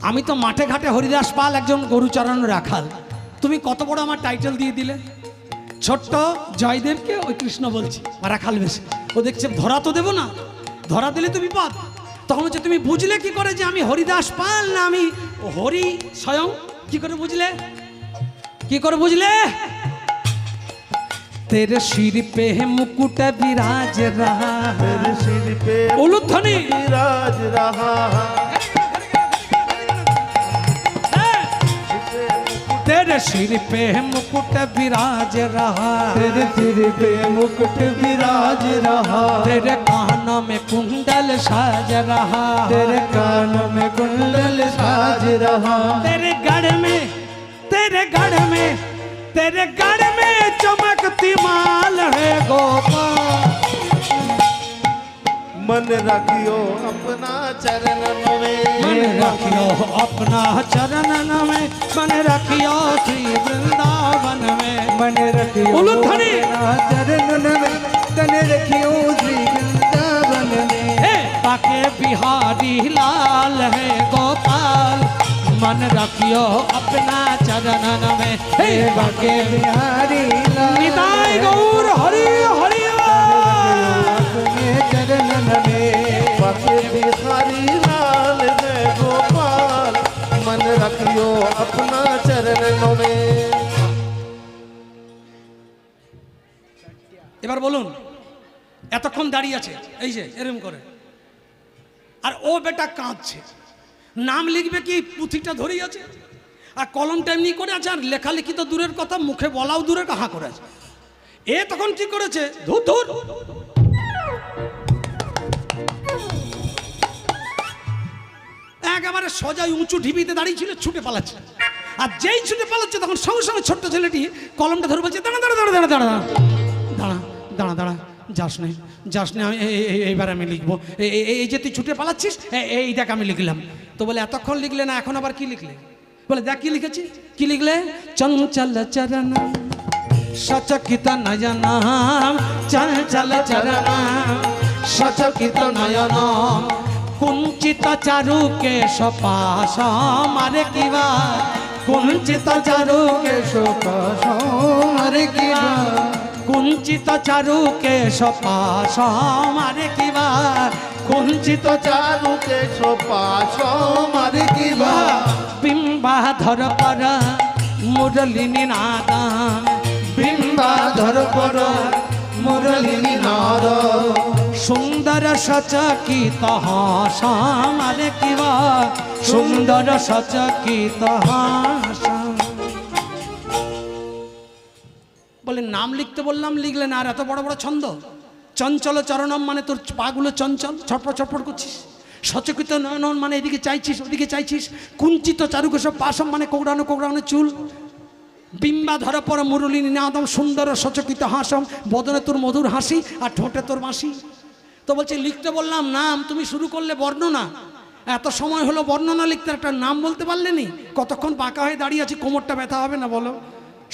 আমি তো মাঠে ঘাটে হরিদাস পাল একজন গরু চড়ানো রাখাল, তুমি কত বড় আমার টাইটেল দিয়ে দিলে। ছোট্ট জয়দেবকে ওই কৃষ্ণ বলছি রাখাল বেশি, ও দেখছে ধরা তো দেবো না, ধরা দিলে তো বিপদ। তখন হচ্ছে তুমি বুঝলে কি করে যে আমি হরিদাস পাল না আমি হরি স্বয়ং? কি করে বুঝলে? কি করে বুঝলে? तेरे सिर पे मुकुट विराज रहा है, तेरे सिर पे उलूध्वनि विराज रहा है, तेरे सिर पे मुकुट विराज रहा है, तेरे सिर पे मुकुट विराज रहा, तेरे कानों में कुंडल साज रहा, तेरे कान में कुंडल साज रहा, तेरे गढ़ में तेरे गढ़ में तेरे गढ़ में चमकती माल है गोपाल। मन रखियो अपना चरणन में, मन रखियो अपना चरणन में, मन रखियो श्री वृंदावन में। मन रखियो उलूध्वनि अपना चरणन में, तन रखियो श्री वृंदावन में। हे ताके बिहारी लाल है गोपाल, मन रखियो अपना चरणन में। हे बाके बिहारी लाल निताई गौर हरि हरि अपने चरणन में। बाके बिहारी लाल है गोपाल, मन रखियो अपना चरणन में। এবার বলুন, এতক্ষণ দাঁড়িয়ে আছে এই যে এরম করে, আর ও বেটা কাঁদছে। নাম লিখবে কি পুঁথিটা ধরেই আছে, আর কলমটা এমনি করে আছে, আর লেখালেখি তো দূরের কথা, মুখে বলাও দূরের কাহা করে আছে। এ তখন কি করেছে, ধুর ধুর একেবারে সজাই উঁচু ঢিবিতে দাঁড়িয়ে ছিল, ছুটে পালাচ্ছে। আর যেই ছুটে পালাচ্ছে তখন সঙ্গে সঙ্গে ছোট্ট ছেলেটি কলমটা ধরে বলছে, দাঁড়া দাঁড়া দাঁড়া দাঁড়া দাঁড়া দাঁড়া দাঁড়া দাঁড়া, যাস নে যাস নে, আমি এইবার আমি লিখবো। এই যে তুই ছুটে পালাচ্ছিস, এই দেখ আমি লিখলাম। তো বলে এতক্ষণ লিখলে না, এখন আবার কি লিখলে? বলে দেখ কি লিখেছি। কি লিখলে? চঞ্চল চরণ সচকিত নয়ন, চঞ্চল চরণ সচকিত নয়ন, কুঞ্চিত চারু কেশ পাশম। আরে কিবা কুঞ্চিত চারু কেশ পাশম, আরে কিবা কুঞ্চিত চারু কেশ পাশম। আরে কিবা কুঞ্চিত चारु के सोपाश मारे की बा, बिंबाधर पर मुरली निनाद, बिंबाधर पर मुरली नाद, सुंदर सचकित हासम। अरे किवा सुंदर सचकित हासम। বলে নাম লিখতে বললাম লিখলে না, আর এত বড় বড় ছন্দ। চঞ্চল চরণম মানে তোর পাগুলো চঞ্চল, ছটপট ছটপট করছিস। সচকিত নয়ন মানে এদিকে চাইছিস ওদিকে চাইছিস। কুঞ্চিত চারুকেশ পাশম মানে কোকড়ানো কোকড়ানো চুল। বিম্বা ধরা পর মুরলী নিনাদম, সুন্দর সচকিত হাসম, বদনে তোর মধুর হাসি আর ঠোঁটে তোর বাঁশি। তো বলছে লিখতে বললাম নাম, তুমি শুরু করলে বর্ণনা। এত সময় হলো বর্ণনা লিখতে, একটা নাম বলতে পারলে নি? কতক্ষণ বাঁকা হয়ে দাঁড়িয়ে আছি, কোমরটা ব্যথা হবে না বলো?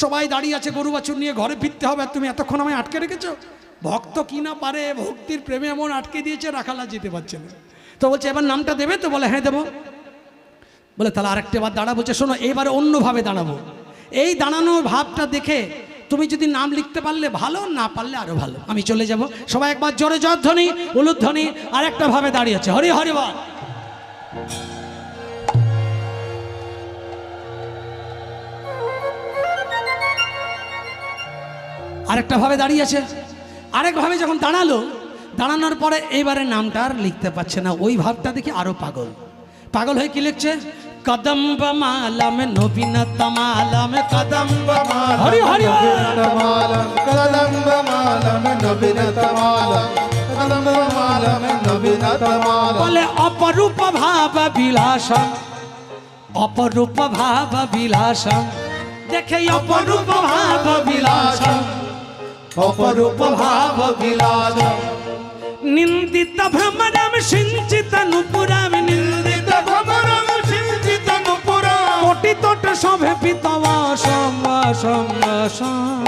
সবাই দাঁড়িয়ে আছে, গরু বাছুর নিয়ে ঘরে ফিরতে হবে, আর তুমি এতক্ষণ আমায় আটকে রেখেছো। ভক্ত কি না পারে, ভক্তির প্রেমে এমন আটকে দিয়েছে, রাখালা যেতে পারছে না। তো বলছে এবার নামটা দেবে তো? বলে হ্যাঁ দেবো। বলে তাহলে আরেকটা বার দাঁড়া। বলছে শোনো, এবারে অন্যভাবে দাঁড়াবো। এই দাঁড়ানোর ভাবটা দেখে তুমি যদি নাম লিখতে পারলে ভালো, না পারলে আরো ভালো। আমি চলে যাব। সবাই একবার জোরে জয়ধ্বনি উলুধ্বনি আর একটা ভাবে দাঁড়িয়েছে, হরি হরি বল। আরেকটা ভাবে দাঁড়িয়েছে। আরেকভাবে যখন দাঁড়ালো, দাঁড়ানোর পরে এইবারে নামটা আর লিখতে পারছে না। ওই ভাবটা দেখে আরো পাগল। পাগল হয়ে কি লিখছে? কদম্ব মালম নবীনত মালম, কদম্ব মালম হরি হরি मालम कदम्ब मालम नवीनत मालम, कदम्ब मालम नवीनत मालम, বলে অপরূপ ভাব বিলাসম, অপরূপ ভাব বিলাসম। দেখে অপরূপ ভাব বিলাসম, अपरूप भाव विलास, নিন্দিত ভ্রমরম সিঞ্চিত নুপুরম, নিন্দিত भ्रमरम सिंचित नुपुरा, কোটি তোট সভে পিতবাসম বাসম বাসম,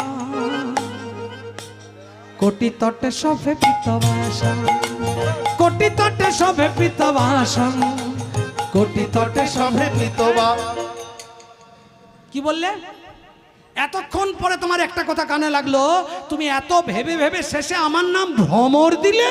কোটি তটে সভে পিতবাসম, কোটি তটে সভে পিতবাসম, কোটি তটে सभे पितवा। কি বললে? এতক্ষণ পরে তোমার একটা কথা কানে লাগলো, তুমি এত ভেবে ভেবে শেষে আমার নাম ভ্রমর দিলে।